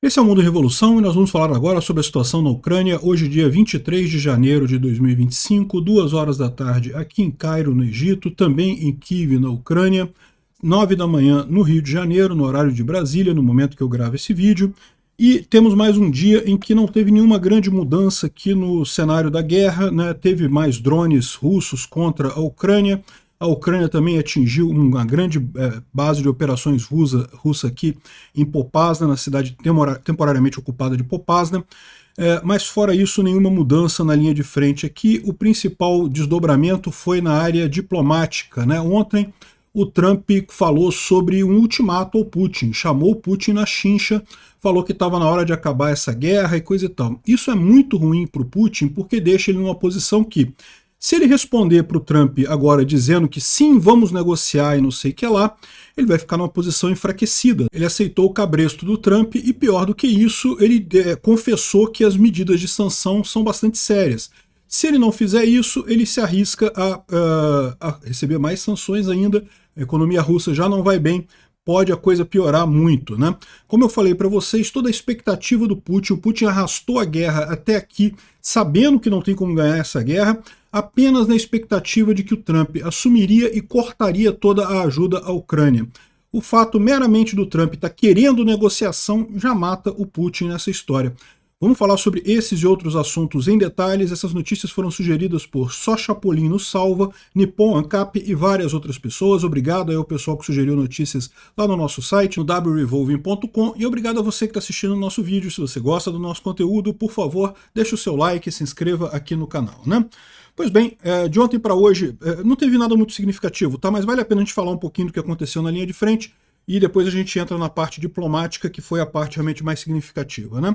Esse é o Mundo Revolução e nós vamos falar agora sobre a situação na Ucrânia, hoje dia 23 de janeiro de 2025, 2 horas da tarde aqui em Cairo, no Egito, também em Kiev, na Ucrânia, 9 da manhã no Rio de Janeiro, no horário de Brasília, no momento que eu gravo esse vídeo. E temos mais um dia em que não teve nenhuma grande mudança aqui no cenário da guerra, né? Teve mais drones russos contra a Ucrânia. A Ucrânia também atingiu uma grande base de operações russa aqui em Popasna, na cidade temporariamente ocupada de Popasna. Mas fora isso, nenhuma mudança na linha de frente aqui. O principal desdobramento foi na área diplomática, né? Ontem o Trump falou sobre um ultimato ao Putin, chamou o Putin na chincha, falou que estava na hora de acabar essa guerra e coisa e tal. Isso é muito ruim para o Putin porque deixa ele numa posição que, se ele responder para o Trump agora dizendo que sim, vamos negociar e não sei o que lá, ele vai ficar numa posição enfraquecida. Ele aceitou o cabresto do Trump e, pior do que isso, ele confessou que as medidas de sanção são bastante sérias. Se ele não fizer isso, ele se arrisca a receber mais sanções ainda. A economia russa já não vai bem, pode a coisa piorar muito, né? Como eu falei para vocês, toda a expectativa do Putin, o Putin arrastou a guerra até aqui, sabendo que não tem como ganhar essa guerra, apenas na expectativa de que o Trump assumiria e cortaria toda a ajuda à Ucrânia. O fato meramente do Trump estar querendo negociação já mata o Putin nessa história. Vamos falar sobre esses e outros assuntos em detalhes. Essas notícias foram sugeridas por Só Chapolin no Salva, Nippon Ancap e várias outras pessoas. Obrigado aí ao pessoal que sugeriu notícias lá no nosso site, no wrevolving.com, e obrigado a você que está assistindo o nosso vídeo. Se você gosta do nosso conteúdo, por favor, deixe o seu like e se inscreva aqui no canal, né? Pois bem, de ontem para hoje não teve nada muito significativo, tá? Mas vale a pena a gente falar um pouquinho do que aconteceu na linha de frente e depois a gente entra na parte diplomática, que foi a parte realmente mais significativa, né?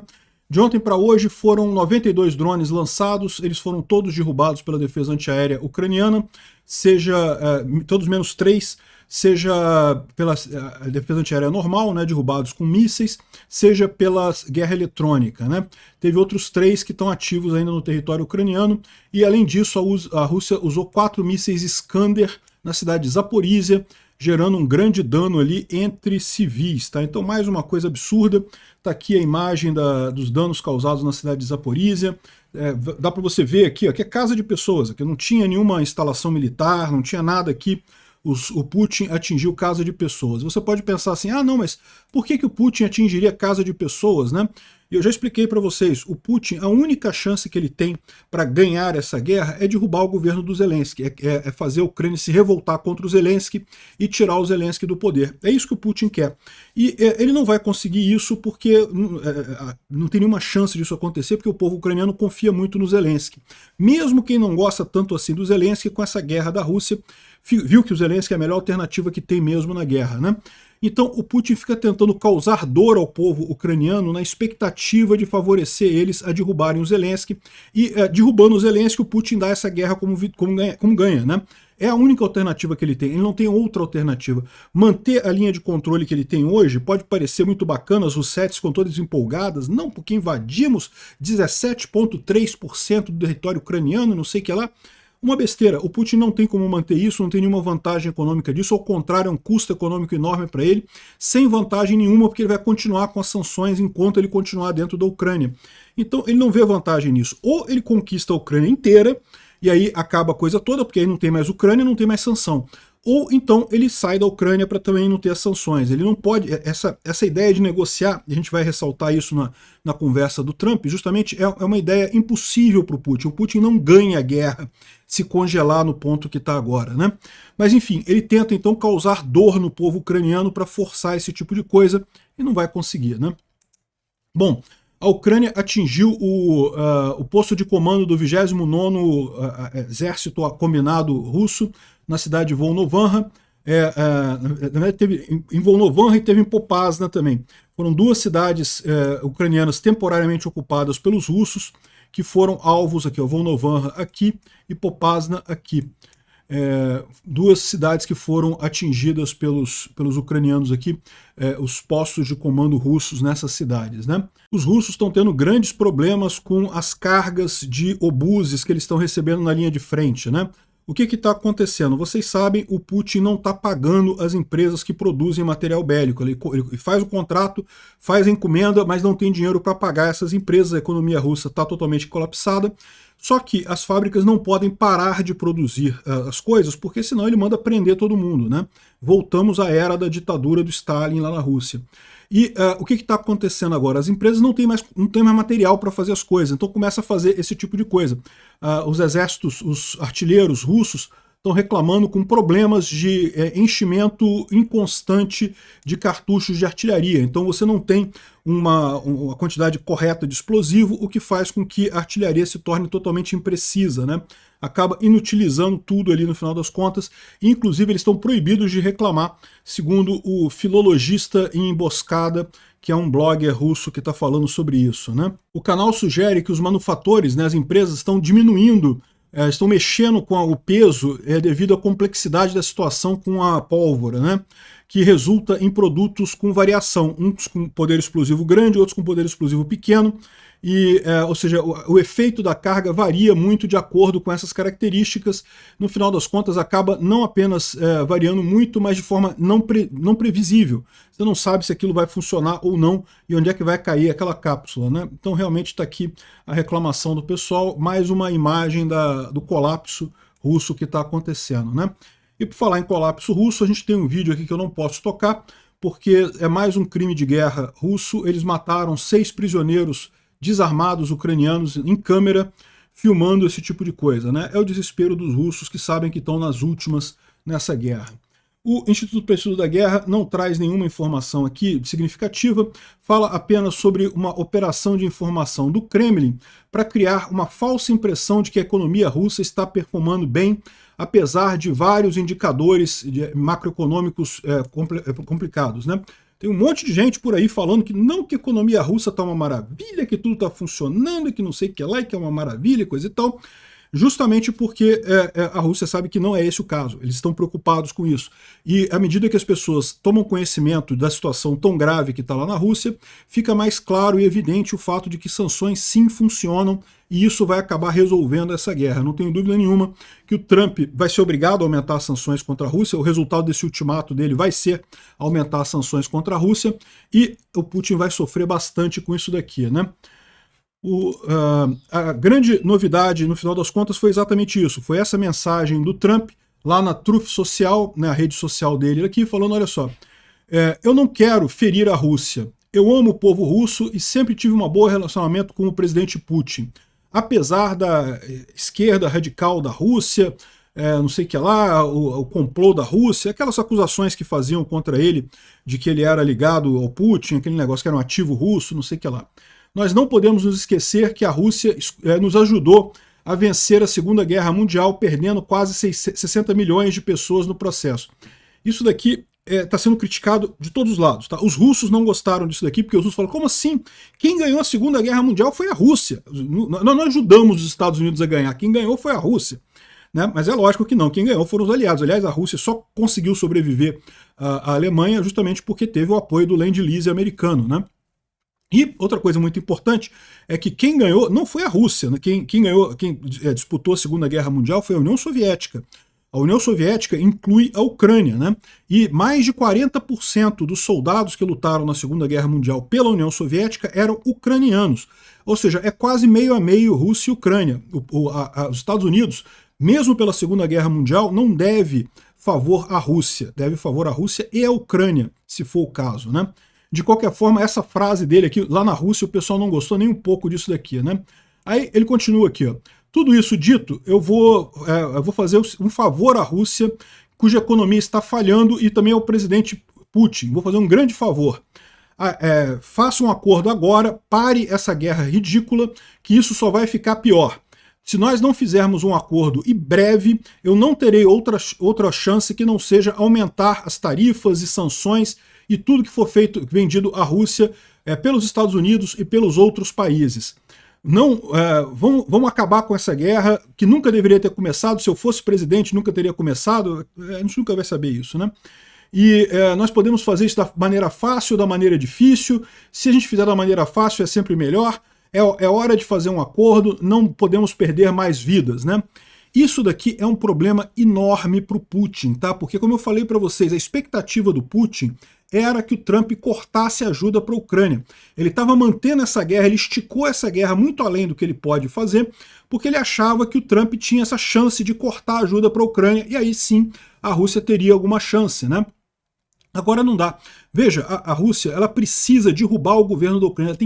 De ontem para hoje foram 92 drones lançados, eles foram todos derrubados pela defesa antiaérea ucraniana, todos menos 3, seja pela defesa antiaérea normal, né, derrubados com mísseis, seja pela guerra eletrônica, né. Teve outros 3 que estão ativos ainda no território ucraniano, e além disso a Rússia usou 4 mísseis Iskander na cidade de Zaporizhia, gerando um grande dano ali entre civis, tá? Então mais uma coisa absurda, tá aqui a imagem dos danos causados na cidade de Zaporizhia, dá para você ver aqui, ó, que é casa de pessoas, aqui não tinha nenhuma instalação militar, não tinha nada aqui, o Putin atingiu casa de pessoas. Você pode pensar assim, ah não, mas por que o Putin atingiria casa de pessoas, né? E eu já expliquei para vocês, o Putin, a única chance que ele tem para ganhar essa guerra é derrubar o governo do Zelensky, é fazer a Ucrânia se revoltar contra o Zelensky e tirar o Zelensky do poder. É isso que o Putin quer. E ele não vai conseguir isso porque não tem nenhuma chance disso acontecer, porque o povo ucraniano confia muito no Zelensky. Mesmo quem não gosta tanto assim do Zelensky, com essa guerra da Rússia, viu que o Zelensky é a melhor alternativa que tem mesmo na guerra, né? Então o Putin fica tentando causar dor ao povo ucraniano na expectativa de favorecer eles a derrubarem o Zelensky, e derrubando o Zelensky, o Putin dá essa guerra como ganha, né? É a única alternativa que ele tem, ele não tem outra alternativa. Manter a linha de controle que ele tem hoje pode parecer muito bacana, as Russettes ficam todas empolgadas, não, porque invadimos 17,3% do território ucraniano, não sei o que lá. Uma besteira, o Putin não tem como manter isso, não tem nenhuma vantagem econômica disso, ao contrário, é um custo econômico enorme para ele, sem vantagem nenhuma, porque ele vai continuar com as sanções enquanto ele continuar dentro da Ucrânia. Então ele não vê vantagem nisso. Ou ele conquista a Ucrânia inteira, e aí acaba a coisa toda, porque aí não tem mais Ucrânia, não tem mais sanção. Ou então ele sai da Ucrânia para também não ter as sanções. Ele não pode, essa ideia de negociar, e a gente vai ressaltar isso na conversa do Trump, justamente é uma ideia impossível para o Putin. O Putin não ganha a guerra se congelar no ponto que está agora, né? Mas enfim, ele tenta então causar dor no povo ucraniano para forçar esse tipo de coisa e não vai conseguir, né? Bom, a Ucrânia atingiu o posto de comando do 29º Exército Combinado Russo na cidade de Volnovakha. Teve em Volnovakha e teve em Popasna também. Foram 2 cidades ucranianas temporariamente ocupadas pelos russos, que foram alvos aqui, ó, Volnovakha aqui e Popasna aqui. 2 cidades que foram atingidas pelos ucranianos aqui, os postos de comando russos nessas cidades, né? Os russos estão tendo grandes problemas com as cargas de obuses que eles estão recebendo na linha de frente, né? O que está acontecendo? Vocês sabem, o Putin não está pagando as empresas que produzem material bélico. Ele faz o contrato, faz a encomenda, mas não tem dinheiro para pagar essas empresas. A economia russa está totalmente colapsada. Só que as fábricas não podem parar de produzir as coisas, porque senão ele manda prender todo mundo, né? Voltamos à era da ditadura do Stalin lá na Rússia. E o que está acontecendo agora? As empresas não têm mais material para fazer as coisas, então começa a fazer esse tipo de coisa. Os exércitos, os artilheiros russos estão reclamando com problemas de enchimento inconstante de cartuchos de artilharia. Então você não tem uma quantidade correta de explosivo, o que faz com que a artilharia se torne totalmente imprecisa, né? Acaba inutilizando tudo ali no final das contas, e inclusive eles estão proibidos de reclamar, segundo o Filologista em Emboscada, que é um blogger russo que está falando sobre isso, né? O canal sugere que os manufatores, né, as empresas, estão diminuindo, estão mexendo com o peso devido à complexidade da situação com a pólvora, né? Que resulta em produtos com variação, uns com poder explosivo grande, outros com poder explosivo pequeno, ou seja, o efeito da carga varia muito de acordo com essas características. No final das contas, acaba não apenas variando muito, mas de forma não previsível. Você não sabe se aquilo vai funcionar ou não e onde é que vai cair aquela cápsula, né? Então realmente está aqui a reclamação do pessoal, mais uma imagem do colapso russo que está acontecendo, né? E por falar em colapso russo, a gente tem um vídeo aqui que eu não posso tocar, porque é mais um crime de guerra russo. Eles mataram 6 prisioneiros desarmados ucranianos em câmera, filmando esse tipo de coisa, né? É o desespero dos russos que sabem que estão nas últimas nessa guerra. O Instituto para o Estudo da Guerra não traz nenhuma informação aqui significativa, fala apenas sobre uma operação de informação do Kremlin para criar uma falsa impressão de que a economia russa está performando bem, apesar de vários indicadores macroeconômicos complicados, né? Tem um monte de gente por aí falando que a economia russa está uma maravilha, que tudo está funcionando, que não sei o que lá, e que é uma maravilha, coisa e tal, justamente porque a Rússia sabe que não é esse o caso. Eles estão preocupados com isso. E à medida que as pessoas tomam conhecimento da situação tão grave que está lá na Rússia, fica mais claro e evidente o fato de que sanções sim funcionam, e isso vai acabar resolvendo essa guerra. Não tenho dúvida nenhuma que o Trump vai ser obrigado a aumentar as sanções contra a Rússia, o resultado desse ultimato dele vai ser aumentar as sanções contra a Rússia, e o Putin vai sofrer bastante com isso daqui, né? A grande novidade, no final das contas, foi exatamente isso. Foi essa mensagem do Trump, lá na Truth Social, na rede social dele aqui, falando, olha só, eu não quero ferir a Rússia. Eu amo o povo russo e sempre tive um bom relacionamento com o presidente Putin. Apesar da esquerda radical da Rússia, não sei o que lá, o complô da Rússia, aquelas acusações que faziam contra ele, de que ele era ligado ao Putin, aquele negócio que era um ativo russo, não sei o que lá. Nós não podemos nos esquecer que a Rússia nos ajudou a vencer a Segunda Guerra Mundial, perdendo quase 60 milhões de pessoas no processo. Isso daqui está sendo criticado de todos os lados. Tá? Os russos não gostaram disso daqui, porque os russos falam, como assim? Quem ganhou a Segunda Guerra Mundial foi a Rússia. Nós não ajudamos os Estados Unidos a ganhar, quem ganhou foi a Rússia. Né? Mas é lógico que não, quem ganhou foram os aliados. Aliás, a Rússia só conseguiu sobreviver à Alemanha justamente porque teve o apoio do Lend-Lease americano, né? E outra coisa muito importante é que quem ganhou não foi a Rússia, né? Quem disputou a Segunda Guerra Mundial foi a União Soviética. A União Soviética inclui a Ucrânia, né? E mais de 40% dos soldados que lutaram na Segunda Guerra Mundial pela União Soviética eram ucranianos. Ou seja, é quase meio a meio Rússia e Ucrânia. Os Estados Unidos, mesmo pela Segunda Guerra Mundial, não deve favor à Rússia. Deve favor à Rússia e à Ucrânia, se for o caso, né? De qualquer forma, essa frase dele aqui, lá na Rússia, o pessoal não gostou nem um pouco disso daqui, né? Aí ele continua aqui, ó. Tudo isso dito, eu vou fazer um favor à Rússia, cuja economia está falhando, e também ao presidente Putin. Vou fazer um grande favor. Faça um acordo agora, pare essa guerra ridícula, que isso só vai ficar pior. Se nós não fizermos um acordo e breve, eu não terei outra chance que não seja aumentar as tarifas e sanções e tudo que for vendido à Rússia pelos Estados Unidos e pelos outros países. Não, vamos acabar com essa guerra, que nunca deveria ter começado. Se eu fosse presidente, nunca teria começado. A gente nunca vai saber isso, né? E nós podemos fazer isso da maneira fácil ou da maneira difícil. Se a gente fizer da maneira fácil, é sempre melhor. É hora de fazer um acordo, não podemos perder mais vidas, né? Isso daqui é um problema enorme para o Putin, tá? Porque, como eu falei para vocês, a expectativa do Putin era que o Trump cortasse ajuda para a Ucrânia. Ele estava mantendo essa guerra, ele esticou essa guerra muito além do que ele pode fazer, porque ele achava que o Trump tinha essa chance de cortar ajuda para a Ucrânia, e aí sim a Rússia teria alguma chance, né? Agora não dá. Veja, a Rússia ela precisa derrubar o governo da Ucrânia.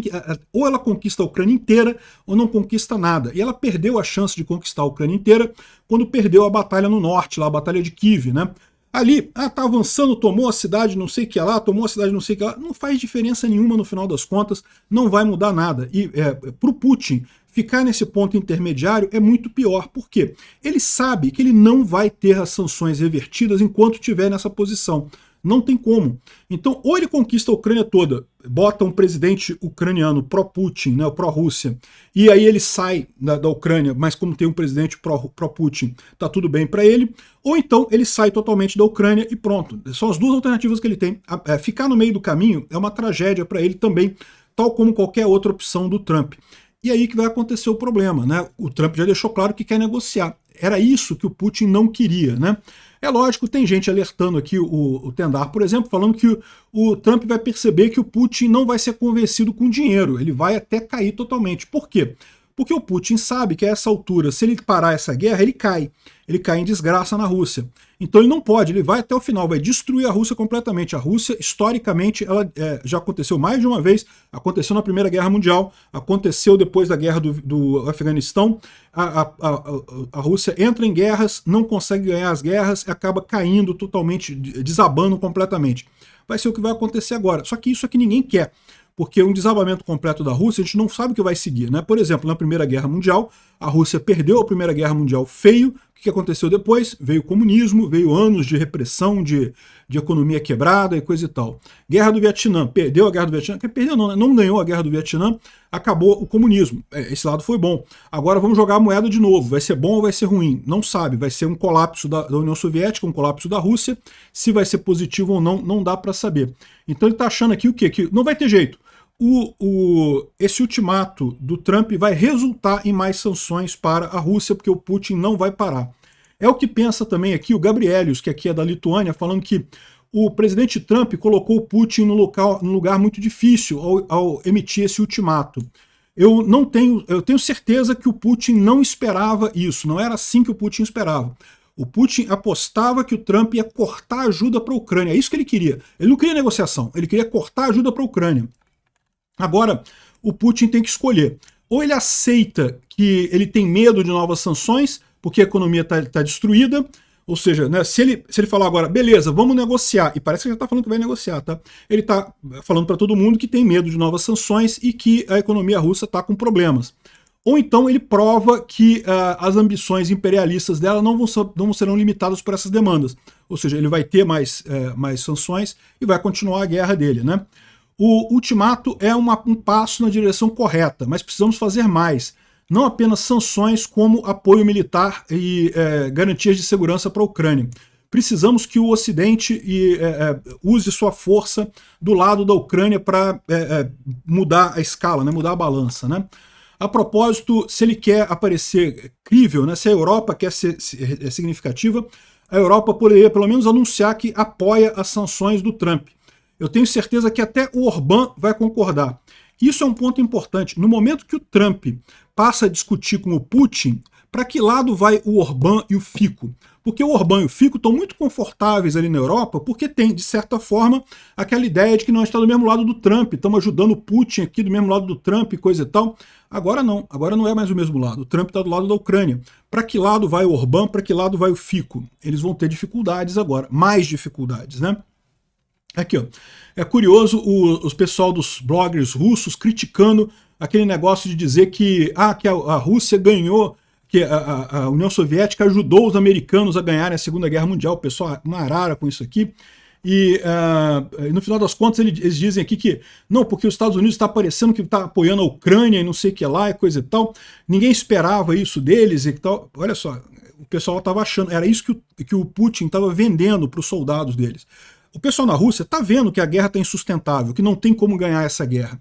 Ou ela conquista a Ucrânia inteira ou não conquista nada. E ela perdeu a chance de conquistar a Ucrânia inteira quando perdeu a batalha no norte, lá, a batalha de Kiev, né? Ali, tá avançando, tomou a cidade não sei o que lá, tomou a cidade não sei o que lá. Não faz diferença nenhuma no final das contas, não vai mudar nada. E para o Putin ficar nesse ponto intermediário é muito pior. Por quê? Ele sabe que ele não vai ter as sanções revertidas enquanto estiver nessa posição. Não tem como. Então, ou ele conquista a Ucrânia toda, bota um presidente ucraniano pró-Putin, né, pró-Rússia, e aí ele sai da Ucrânia, mas como tem um presidente pró-Putin, tá tudo bem para ele, ou então ele sai totalmente da Ucrânia e pronto. São as duas alternativas que ele tem. Ficar no meio do caminho é uma tragédia para ele também, tal como qualquer outra opção do Trump. E aí que vai acontecer o problema, né? O Trump já deixou claro que quer negociar. Era isso que o Putin não queria, né? É lógico, tem gente alertando aqui, o Tendar, por exemplo, falando que o Trump vai perceber que o Putin não vai ser convencido com dinheiro, ele vai até cair totalmente. Por quê? Porque o Putin sabe que a essa altura, se ele parar essa guerra, ele cai em desgraça na Rússia. Então ele não pode, ele vai até o final, vai destruir a Rússia completamente. A Rússia, historicamente, ela já aconteceu mais de uma vez, aconteceu na Primeira Guerra Mundial, aconteceu depois da guerra do Afeganistão. A Rússia entra em guerras, não consegue ganhar as guerras, e acaba caindo totalmente, desabando completamente. Vai ser o que vai acontecer agora. Só que isso aqui ninguém quer, porque um desabamento completo da Rússia, a gente não sabe o que vai seguir, né? Por exemplo, na Primeira Guerra Mundial, a Rússia perdeu a Primeira Guerra Mundial feio. O que aconteceu depois? Veio o comunismo, veio anos de repressão, de economia quebrada e coisa e tal. Guerra do Vietnã, perdeu a Guerra do Vietnã, perdeu não, né? Não ganhou a Guerra do Vietnã, acabou o comunismo. Esse lado foi bom. Agora vamos jogar a moeda de novo, vai ser bom ou vai ser ruim? Não sabe, vai ser um colapso da União Soviética, um colapso da Rússia. Se vai ser positivo ou não, não dá para saber. Então ele está achando aqui o quê? Que não vai ter jeito. Esse ultimato do Trump vai resultar em mais sanções para a Rússia, porque o Putin não vai parar. É o que pensa também aqui o Gabrielius, que aqui é da Lituânia, falando que o presidente Trump colocou o Putin num lugar muito difícil ao emitir esse ultimato. Eu tenho certeza que o Putin não esperava isso, não era assim que o Putin esperava. O Putin apostava que o Trump ia cortar ajuda para a Ucrânia, é isso que ele queria. Ele não queria negociação, ele queria cortar ajuda para a Ucrânia. Agora, o Putin tem que escolher. Ou ele aceita que ele tem medo de novas sanções, porque a economia está destruída, ou seja, né, se ele falar agora, beleza, vamos negociar, e parece que ele já está falando que vai negociar, tá? Ele está falando para todo mundo que tem medo de novas sanções e que a economia russa está com problemas. Ou então ele prova que as ambições imperialistas dela não serão limitadas por essas demandas. Ou seja, ele vai ter mais sanções e vai continuar a guerra dele, né? O ultimato é um passo na direção correta, mas precisamos fazer mais. Não apenas sanções, como apoio militar e garantias de segurança para a Ucrânia. Precisamos que o Ocidente use sua força do lado da Ucrânia para mudar a escala, né, mudar a balança. Né? A propósito, se ele quer aparecer crível, né, se a Europa quer ser significativa, a Europa poderia pelo menos anunciar que apoia as sanções do Trump. Eu tenho certeza que até o Orbán vai concordar. Isso é um ponto importante. No momento que o Trump passa a discutir com o Putin, para que lado vai o Orbán e o Fico? Porque o Orbán e o Fico estão muito confortáveis ali na Europa, porque tem, de certa forma, aquela ideia de que nós estamos do mesmo lado do Trump, estamos ajudando o Putin aqui do mesmo lado do Trump e coisa e tal. Agora não é mais o mesmo lado. O Trump está do lado da Ucrânia. Para que lado vai o Orbán, para que lado vai o Fico? Eles vão ter dificuldades agora, mais dificuldades, né? Aqui, ó. É curioso os pessoal dos bloggers russos criticando aquele negócio de dizer que a Rússia ganhou, que a União Soviética ajudou os americanos a ganharem a Segunda Guerra Mundial. O pessoal uma arara com isso aqui. E no final das contas eles dizem aqui que não, porque os Estados Unidos está parecendo que está apoiando a Ucrânia e não sei o que lá e coisa e tal. Ninguém esperava isso deles e tal. Olha só, o pessoal estava achando, era isso que o Putin estava vendendo para os soldados deles. O pessoal na Rússia está vendo que a guerra está insustentável, que não tem como ganhar essa guerra.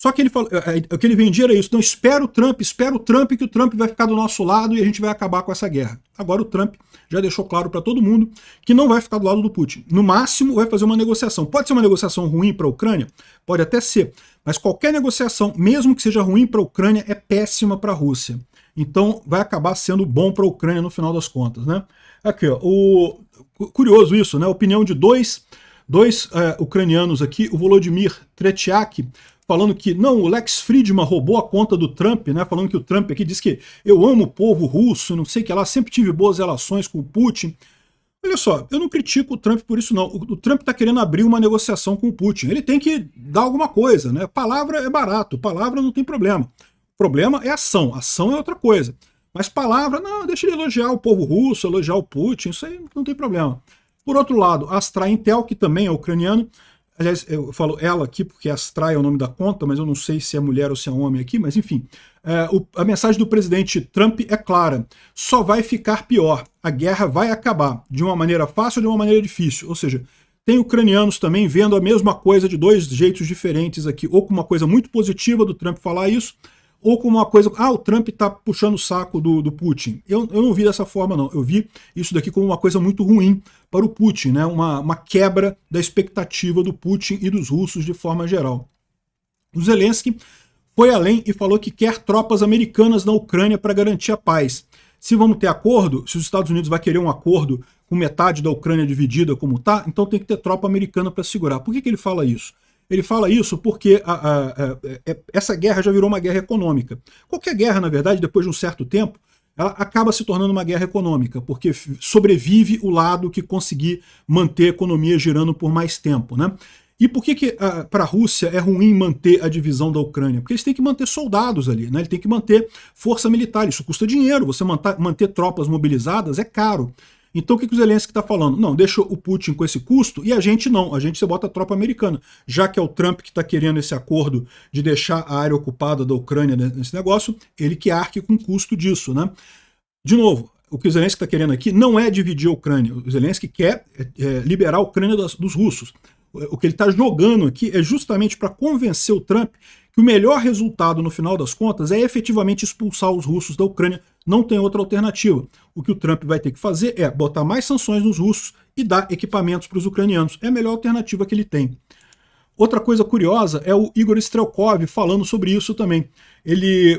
Só que ele falou, o que ele vendia era isso, então espera o Trump, que o Trump vai ficar do nosso lado e a gente vai acabar com essa guerra. Agora o Trump já deixou claro para todo mundo que não vai ficar do lado do Putin. No máximo vai fazer uma negociação. Pode ser uma negociação ruim para a Ucrânia? Pode até ser. Mas qualquer negociação, mesmo que seja ruim para a Ucrânia, é péssima para a Rússia. Então vai acabar sendo bom para a Ucrânia no final das contas, né? Aqui, ó, curioso isso, né? A opinião de dois ucranianos aqui, o Volodymyr Tretiak, falando que não, o Lex Fridman roubou a conta do Trump, né? Falando que o Trump aqui diz que eu amo o povo russo, não sei o que lá, sempre tive boas relações com o Putin. Olha só, eu não critico o Trump por isso não. O Trump está querendo abrir uma negociação com o Putin. Ele tem que dar alguma coisa, né? Palavra é barato, palavra não tem problema. O problema é ação, ação é outra coisa. Mas palavra, não, deixa ele elogiar o povo russo, elogiar o Putin, isso aí não tem problema. Por outro lado, a Astra Intel, que também é ucraniano, aliás, eu falo ela aqui porque Astra é o nome da conta, mas eu não sei se é mulher ou se é homem aqui, mas enfim. A mensagem do presidente Trump é clara, só vai ficar pior, a guerra vai acabar, de uma maneira fácil ou de uma maneira difícil, ou seja, tem ucranianos também vendo a mesma coisa de dois jeitos diferentes aqui, ou com uma coisa muito positiva do Trump falar isso, ou como uma coisa, o Trump está puxando o saco do Putin. Eu não vi dessa forma, não. Eu vi isso daqui como uma coisa muito ruim para o Putin, né? Uma quebra da expectativa do Putin e dos russos de forma geral. O Zelensky foi além e falou que quer tropas americanas na Ucrânia para garantir a paz. Se vamos ter acordo, se os Estados Unidos vai querer um acordo com metade da Ucrânia dividida como está, então tem que ter tropa americana para segurar. Por que ele fala isso? Ele fala isso porque essa guerra já virou uma guerra econômica. Qualquer guerra, na verdade, depois de um certo tempo, ela acaba se tornando uma guerra econômica, porque sobrevive o lado que conseguir manter a economia girando por mais tempo, né? E por que para a Rússia é ruim manter a divisão da Ucrânia? Porque eles têm que manter soldados ali, né? Eles têm que manter força militar, isso custa dinheiro, você manter tropas mobilizadas é caro. Então o que o Zelensky está falando? Não, deixa o Putin com esse custo e a gente não, a gente você bota a tropa americana. Já que é o Trump que está querendo esse acordo de deixar a área ocupada da Ucrânia nesse negócio, ele que arque com o custo disso, né? De novo, o que o Zelensky está querendo aqui não é dividir a Ucrânia, o Zelensky quer liberar a Ucrânia dos russos. O que ele está jogando aqui é justamente para convencer o Trump que o melhor resultado, no final das contas, é efetivamente expulsar os russos da Ucrânia. Não tem outra alternativa. O que o Trump vai ter que fazer é botar mais sanções nos russos e dar equipamentos para os ucranianos. É a melhor alternativa que ele tem. Outra coisa curiosa é o Igor Strelkov falando sobre isso também.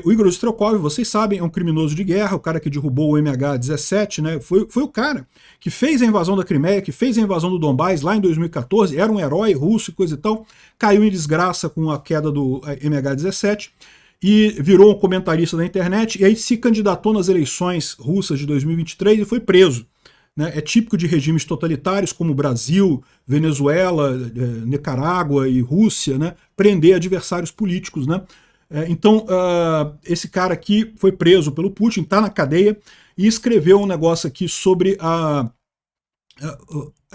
O Igor Strelkov, vocês sabem, é um criminoso de guerra, o cara que derrubou o MH17, né? Foi o cara que fez a invasão da Crimeia, que fez a invasão do Donbás lá em 2014, era um herói russo e coisa e tal, caiu em desgraça com a queda do MH17 e virou um comentarista da internet e aí se candidatou nas eleições russas de 2023 e foi preso. Né, é típico de regimes totalitários como Brasil, Venezuela, Nicarágua e Rússia, né, prender adversários políticos. Né? Então, esse cara aqui foi preso pelo Putin, está na cadeia, e escreveu um negócio aqui sobre a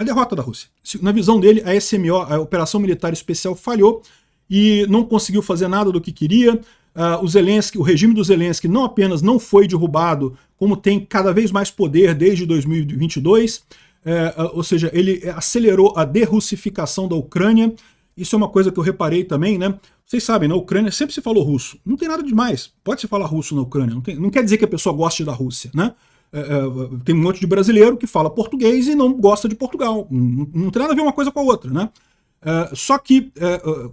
derrota da Rússia. Na visão dele, a SMO, a Operação Militar Especial, falhou e não conseguiu fazer nada do que queria. O regime do Zelensky não apenas não foi derrubado, como tem cada vez mais poder desde 2022, ou seja, ele acelerou a derrussificação da Ucrânia. Isso é uma coisa que eu reparei também, né? Vocês sabem, na Ucrânia sempre se falou russo. Não tem nada demais. Pode se falar russo na Ucrânia. Não quer dizer que a pessoa goste da Rússia, né? Tem um monte de brasileiro que fala português e não gosta de Portugal. Não tem nada a ver uma coisa com a outra, né? Só que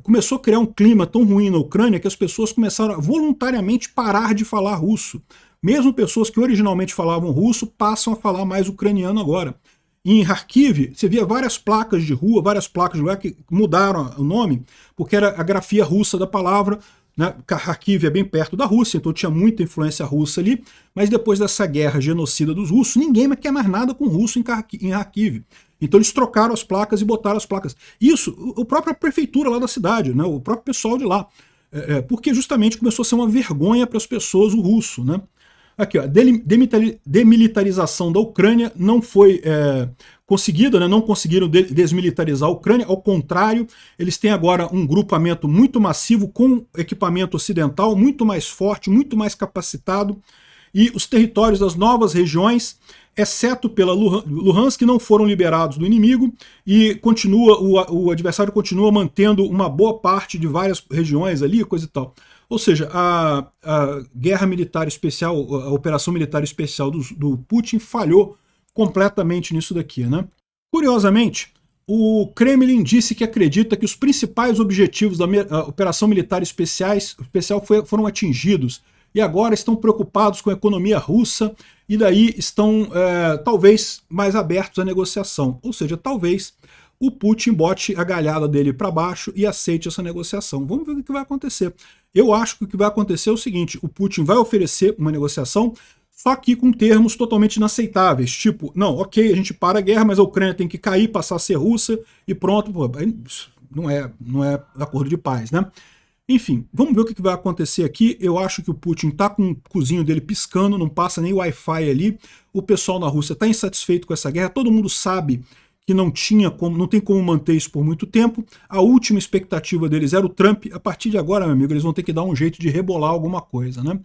começou a criar um clima tão ruim na Ucrânia que as pessoas começaram a voluntariamente parar de falar russo. Mesmo pessoas que originalmente falavam russo passam a falar mais ucraniano agora. Em Kharkiv, você via várias placas de rua, várias placas de lugar que mudaram o nome, porque era a grafia russa da palavra. Né? Kharkiv é bem perto da Rússia, então tinha muita influência russa ali, mas depois dessa guerra genocida dos russos, ninguém quer mais nada com russo em Kharkiv. Então eles trocaram as placas e botaram as placas. Isso, a própria prefeitura lá da cidade, né? O próprio pessoal de lá. Porque justamente começou a ser uma vergonha para as pessoas o russo. Né? Aqui, ó, a demilitarização da Ucrânia não foi conseguida, né? Não conseguiram desmilitarizar a Ucrânia, ao contrário, eles têm agora um grupamento muito massivo com equipamento ocidental, muito mais forte, muito mais capacitado. e os territórios das novas regiões, exceto pela Luhansk, não foram liberados do inimigo, e continua o adversário continua mantendo uma boa parte de várias regiões ali, coisa e tal. Ou seja, a guerra militar especial, a operação militar especial do Putin falhou completamente nisso daqui, né? Curiosamente, o Kremlin disse que acredita que os principais objetivos da operação militar especial foram atingidos, e agora estão preocupados com a economia russa, e daí estão talvez mais abertos à negociação. Ou seja, talvez o Putin bote a galhada dele para baixo e aceite essa negociação. Vamos ver o que vai acontecer. Eu acho que o que vai acontecer é o seguinte: o Putin vai oferecer uma negociação, só que com termos totalmente inaceitáveis, tipo, não, ok, a gente para a guerra, mas a Ucrânia tem que cair, passar a ser russa, e pronto, pô, não é acordo de paz, né? Enfim, vamos ver o que vai acontecer aqui. Eu acho que o Putin tá com o cozinho dele piscando, não passa nem Wi-Fi ali, o pessoal na Rússia está insatisfeito com essa guerra, todo mundo sabe que não tem como manter isso por muito tempo. A última expectativa deles era o Trump. A partir de agora, meu amigo, eles vão ter que dar um jeito de rebolar alguma coisa, né?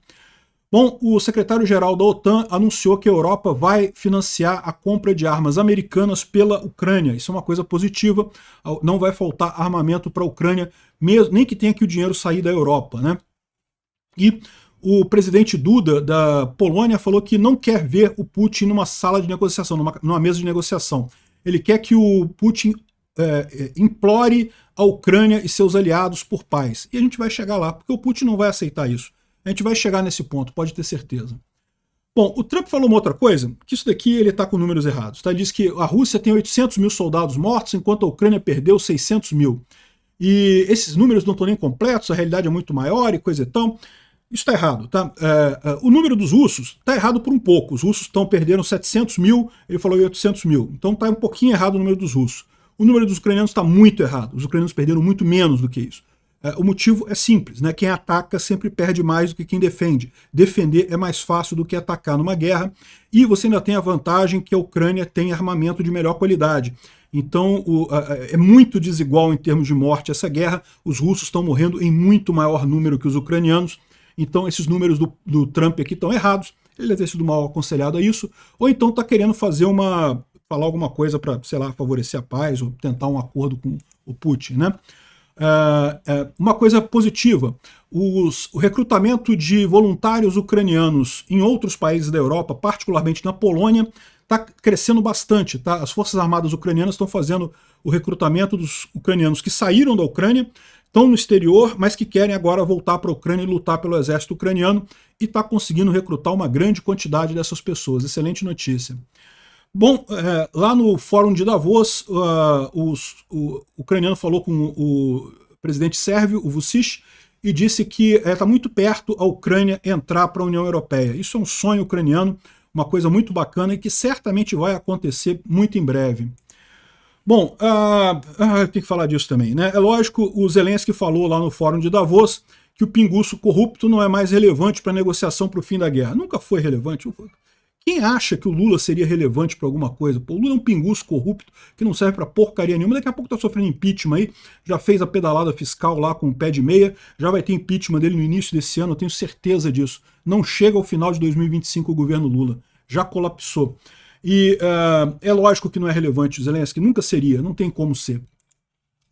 Bom, o secretário-geral da OTAN anunciou que a Europa vai financiar a compra de armas americanas pela Ucrânia. Isso é uma coisa positiva, não vai faltar armamento para a Ucrânia, nem que tenha que o dinheiro sair da Europa, né? E o presidente Duda, da Polônia, falou que não quer ver o Putin numa sala de negociação, numa mesa de negociação. Ele quer que o Putin implore a Ucrânia e seus aliados por paz. E a gente vai chegar lá, porque o Putin não vai aceitar isso. A gente vai chegar nesse ponto, pode ter certeza. Bom, o Trump falou uma outra coisa, que isso daqui ele está com números errados. Tá? Ele diz que a Rússia tem 800 mil soldados mortos, enquanto a Ucrânia perdeu 600 mil. E esses números não estão nem completos, a realidade é muito maior e coisa e tal. Isso está errado, tá? O número dos russos está errado por um pouco. Os russos perderam 700 mil, ele falou 800 mil. Então está um pouquinho errado o número dos russos. O número dos ucranianos está muito errado. Os ucranianos perderam muito menos do que isso. O motivo é simples, né? Quem ataca sempre perde mais do que quem defende. Defender é mais fácil do que atacar numa guerra, e você ainda tem a vantagem que a Ucrânia tem armamento de melhor qualidade. Então é muito desigual em termos de morte essa guerra, os russos estão morrendo em muito maior número que os ucranianos, então esses números do Trump aqui estão errados, ele deve ter sido mal aconselhado a isso, ou então está querendo falar alguma coisa para, sei lá, favorecer a paz, ou tentar um acordo com o Putin, né? Uma coisa positiva, o recrutamento de voluntários ucranianos em outros países da Europa, particularmente na Polônia, está crescendo bastante. Tá? As Forças Armadas ucranianas estão fazendo o recrutamento dos ucranianos que saíram da Ucrânia, estão no exterior, mas que querem agora voltar para a Ucrânia e lutar pelo exército ucraniano, e está conseguindo recrutar uma grande quantidade dessas pessoas. Excelente notícia. Bom, lá no Fórum de Davos, o ucraniano falou com o presidente sérvio, o Vučić, e disse que está muito perto a Ucrânia entrar para a União Europeia. Isso é um sonho ucraniano, uma coisa muito bacana e que certamente vai acontecer muito em breve. Bom, tem que falar disso também, né? É lógico, o Zelensky falou lá no Fórum de Davos que o pinguço corrupto não é mais relevante para a negociação para o fim da guerra. Nunca foi relevante. Quem acha que o Lula seria relevante para alguma coisa? Pô, o Lula é um pinguço corrupto que não serve para porcaria nenhuma. Daqui a pouco tá sofrendo impeachment aí, já fez a pedalada fiscal lá com o pé de meia, já vai ter impeachment dele no início desse ano, eu tenho certeza disso. Não chega ao final de 2025 o governo Lula, já colapsou. E é lógico que não é relevante, o Zelensky nunca seria, não tem como ser.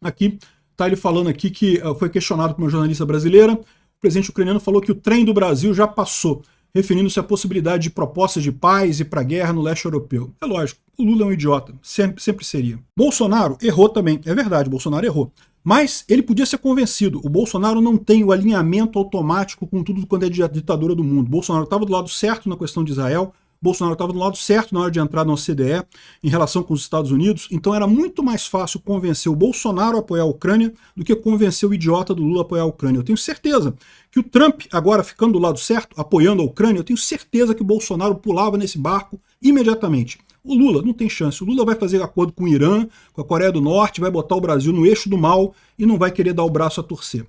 Aqui, tá ele falando aqui que foi questionado por uma jornalista brasileira, o presidente ucraniano falou que o trem do Brasil já passou, referindo-se à possibilidade de propostas de paz e para guerra no leste europeu. É lógico, o Lula é um idiota, sempre seria. Bolsonaro errou também, é verdade, Bolsonaro errou. Mas ele podia ser convencido, o Bolsonaro não tem o alinhamento automático com tudo quanto é ditadura do mundo. Bolsonaro estava do lado certo na questão de Israel, Bolsonaro estava do lado certo na hora de entrar na OCDE em relação com os Estados Unidos, então era muito mais fácil convencer o Bolsonaro a apoiar a Ucrânia do que convencer o idiota do Lula a apoiar a Ucrânia. Eu tenho certeza que o Trump, agora ficando do lado certo, apoiando a Ucrânia, eu tenho certeza que o Bolsonaro pulava nesse barco imediatamente. O Lula não tem chance. O Lula vai fazer acordo com o Irã, com a Coreia do Norte, vai botar o Brasil no eixo do mal e não vai querer dar o braço a torcer.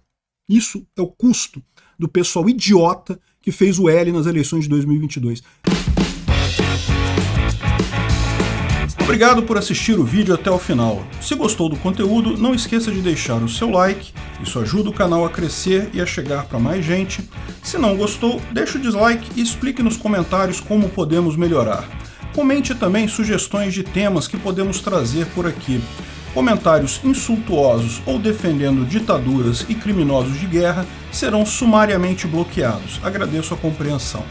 Isso é o custo do pessoal idiota que fez o L nas eleições de 2022. Obrigado por assistir o vídeo até o final. Se gostou do conteúdo, não esqueça de deixar o seu like, isso ajuda o canal a crescer e a chegar para mais gente. Se não gostou, deixe o dislike e explique nos comentários como podemos melhorar. Comente também sugestões de temas que podemos trazer por aqui. Comentários insultuosos ou defendendo ditaduras e criminosos de guerra serão sumariamente bloqueados. Agradeço a compreensão.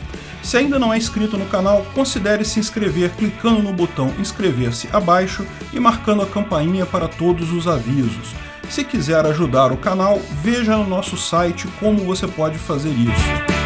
Se ainda não é inscrito no canal, considere se inscrever clicando no botão inscrever-se abaixo e marcando a campainha para todos os avisos. Se quiser ajudar o canal, veja no nosso site como você pode fazer isso.